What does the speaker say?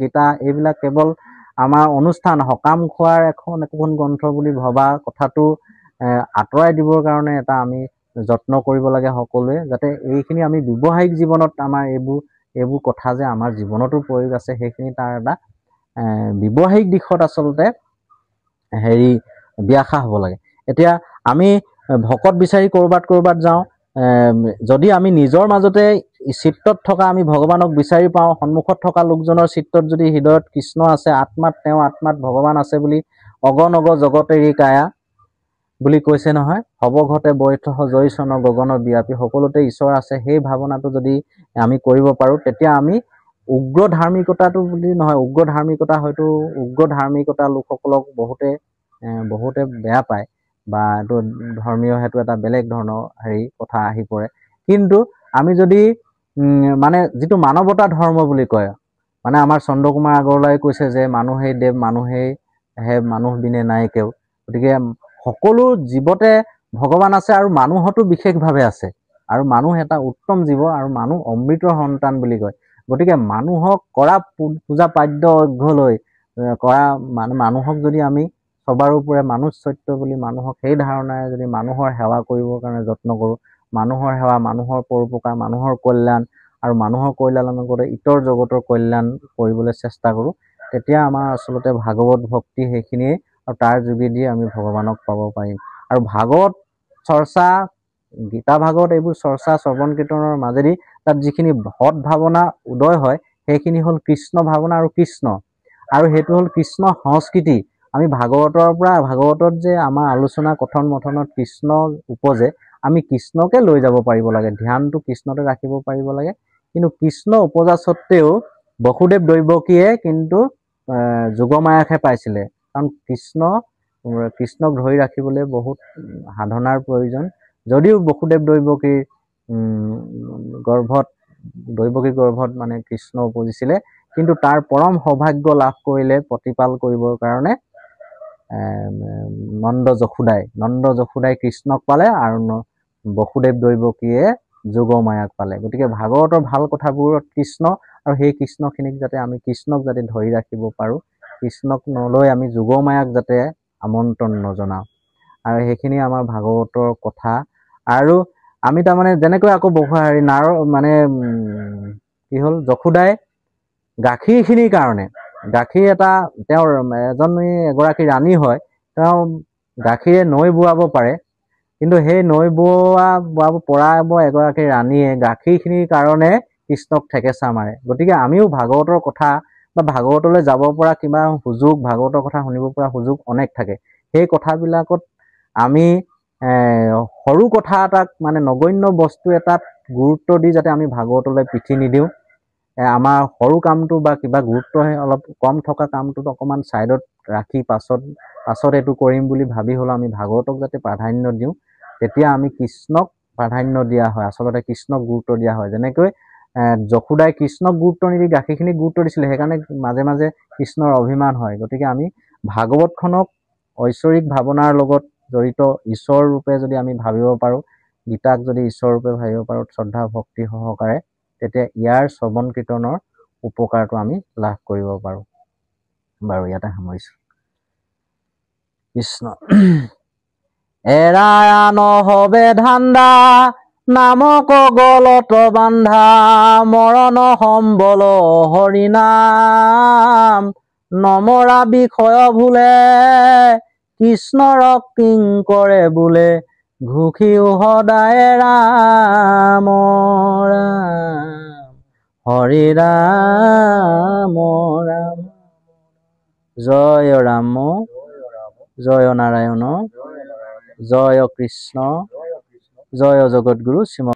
গীতা এইবিলাক কেৱল আমাৰ অনুষ্ঠান সকাম খোৱাৰ একোখন গ্ৰন্থ বুলি ভবা কথাটো আঁতৰাই দিবৰ কাৰণে এটা আমি যত্ন কৰিব লাগে সকলোৱে, যাতে এইখিনি আমি ব্যৱহাৰিক জীৱনত আমাৰ এইবোৰ কথা যে আমাৰ জীৱনতো প্ৰয়োগ আছে, সেইখিনি তাৰ এটা ব্যৱহাৰিক দিশত আচলতে ব্যাখ্যা হ'ব লাগে। এতিয়া আমি ভকত বিচাৰি ক'ৰবাত যাওঁ, যদি আমি নিজৰ মাজতে চিত্তত থকা আমি ভগৱানক বিচাৰি পাওঁ, সন্মুখত থকা লোকজনৰ চিত্তত যদি হৃদয়ত কৃষ্ণ আছে, তেওঁ আত্মাত ভগৱান আছে বুলি অগণ অগ জগত এৰি কায়া বুলি কৈছে নহয়, সবঘতে বৈঠ জয়চন গগন ব্যাপী, সকলোতে ঈশ্বৰ আছে, সেই ভাৱনাটো যদি আমি কৰিব পাৰোঁ, তেতিয়া আমি উগ্ৰ ধাৰ্মিকতাটো বুলি নহয়, উগ্ৰ ধাৰ্মিকতা হয়তো উগ্ৰ ধাৰ্মিকতা লোকসকলক বহুতে বেয়া পায় বা এইটো ধৰ্মীয় হেতু এটা বেলেগ ধৰণৰ কথা আহি পৰে। কিন্তু আমি যদি মানে যিটো মানৱতা ধৰ্ম বুলি কয়, মানে আমাৰ চন্দ্ৰকুমাৰ আগৰৱালাই কৈছে যে মানুহেই দেৱ মানুহেই মানুহ বিনে নাই কেও, গতিকে সকলো জীৱতে ভগৱান আছে আৰু মানুহতো বিশেষভাৱে আছে, আৰু মানুহ এটা উত্তম জীৱ আৰু মানুহ অমৃতৰ সন্তান বুলি কয়। গতিকে মানুহক কৰা পূজা পাদ্য অঘ্যলৈ কৰা মানুহক যদি আমি সবাৰ ওপৰে মানুহ সত্য বুলি মানুহক সেই ধাৰণাৰে যদি মানুহৰ সেৱা কৰিবৰ কাৰণে যত্ন কৰোঁ, মানুহৰ সেৱা, মানুহৰ পৰোপকাৰ, মানুহৰ কল্যাণ আৰু মানুহৰ কল্যাণৰ লগতে ইতৰ জগতৰ কল্যাণ কৰিবলৈ চেষ্টা কৰোঁ, তেতিয়া আমাৰ আচলতে ভাগৱত ভক্তি সেইখিনিয়ে, আৰু তাৰ যোগেদি আমি ভগৱানক পাব পাৰিম। আৰু ভাগৱত চৰ্চা, গীতা ভাগৱত এইবোৰ চৰ্চা শ্ৰৱণ কীৰ্তনৰ মাজেদি তাত যিখিনি সৎ ভাৱনা উদয় হয়, সেইখিনি হ'ল কৃষ্ণ ভাৱনা আৰু কৃষ্ণ, আৰু সেইটো হ'ল কৃষ্ণ সংস্কৃতি। আমি ভাগৱতত যে আমাৰ আলোচনা কথন মথনত কৃষ্ণ উপজে, আমি কৃষ্ণকে লৈ যাব পাৰিব লাগে, ধ্যানটো কৃষ্ণতে ৰাখিব পাৰিব লাগে। কিন্তু কৃষ্ণ উপজা স্বত্তেও বসুদেৱ দৈৱকীয়ে কিন্তু যোগমায়াকহে পাইছিলে, কাৰণ কৃষ্ণক ধৰি ৰাখিবলৈ বহুত সাধনাৰ প্ৰয়োজন। যদিও বসুদেৱ দৈৱকীৰ গৰ্ভত মানে কৃষ্ণ উপজিছিলে, কিন্তু তাৰ পৰম সৌভাগ্য লাভ কৰিলে প্ৰতিপাল কৰিবৰ কাৰণে নন্দ যশোদাই কৃষ্ণক পালে, আৰু বসুদেৱ দৈৱকীয়ে যোগমায়াক পালে। গতিকে ভাগৱতৰ ভাল কথাবোৰত কৃষ্ণ, আৰু সেই কৃষ্ণখিনিক যাতে আমি কৃষ্ণক যাতে ধৰি ৰাখিব পাৰোঁ, কৃষ্ণক নলৈ আমি যোগমায়াক যাতে আমন্ত্ৰণ নজনাওঁ, আৰু সেইখিনি আমাৰ ভাগৱতৰ কথা। আৰু আমি তাৰমানে যেনেকৈ আকৌ কি হ'ল, যশোদাই গাখীৰখিনিৰ কাৰণে, গাখীৰ তেওঁৰ এগৰাকী ৰাণী হয়, তেওঁ গাখীৰে নৈ বোৱাব পাৰে, কিন্তু সেই নৈ বোৱাব পৰা এগৰাকী ৰাণীয়ে গাখীৰখিনিৰ কাৰণে কৃষ্ণক ঠেকেচা মাৰে। গতিকে আমিও ভাগৱতৰ কথা বা ভাগৱতলৈ যাব পৰা কিবা সুযোগ, ভাগৱতৰ কথা শুনিব পৰা সুযোগ অনেক থাকে। সেই কথাবিলাকত আমি সৰু কথা এটাক, মানে নগণ্য বস্তু এটাত গুৰুত্ব দি যাতে আমি ভাগৱতলৈ পিঠি নিদিওঁ, আমাৰ সৰু কামটো বা কিবা গুৰুত্ব অলপ কম থকা কামটোত অকণমান ছাইডত ৰাখি পাছত এইটো কৰিম বুলি ভাবি হ'লেও আমি ভাগৱতক যাতে প্ৰাধান্য দিওঁ, তেতিয়া আমি কৃষ্ণক প্ৰাধান্য দিয়া হয়, আচলতে কৃষ্ণক গুৰুত্ব দিয়া হয়। যেনেকৈ যশোদাই কৃষ্ণক গুৰুত্ব নিদি গাখীৰখিনিক গুৰুত্ব দিছিলে, সেইকাৰণে মাজে মাজে কৃষ্ণৰ অভিমান হয়। গতিকে আমি ভাগৱতখনক ঐশ্বৰিক ভাৱনাৰ লগত জড়িত ঈশ্বৰ ৰূপে যদি আমি ভাবিব পাৰোঁ, গীতাক যদি ঈশ্বৰ ৰূপে ভাবিব পাৰোঁ শ্ৰদ্ধা ভক্তি সহকাৰে, তেতিয়া ইয়াৰ শ্ৰৱণ কীৰ্তনৰ উপকাৰটো আমি লাভ কৰিব পাৰোঁ। বাৰু ইয়াতে সামৰিছোঁ। কৃষ্ণ। এৰা নহবে ধান্দা, নামক গলত বান্ধা, মৰণ সম্বল হৰিনাম, নমৰা বিষয় ভুলে, কৃষ্ণৰ কিং কৰে বোলে, ঘুষিও সদায় ৰাম হৰি ৰাম ৰাম। জয় ৰাম, জয় নাৰায়ণ, জয় কৃষ্ণ, জয় জগতগুৰু শ্ৰীমন্ত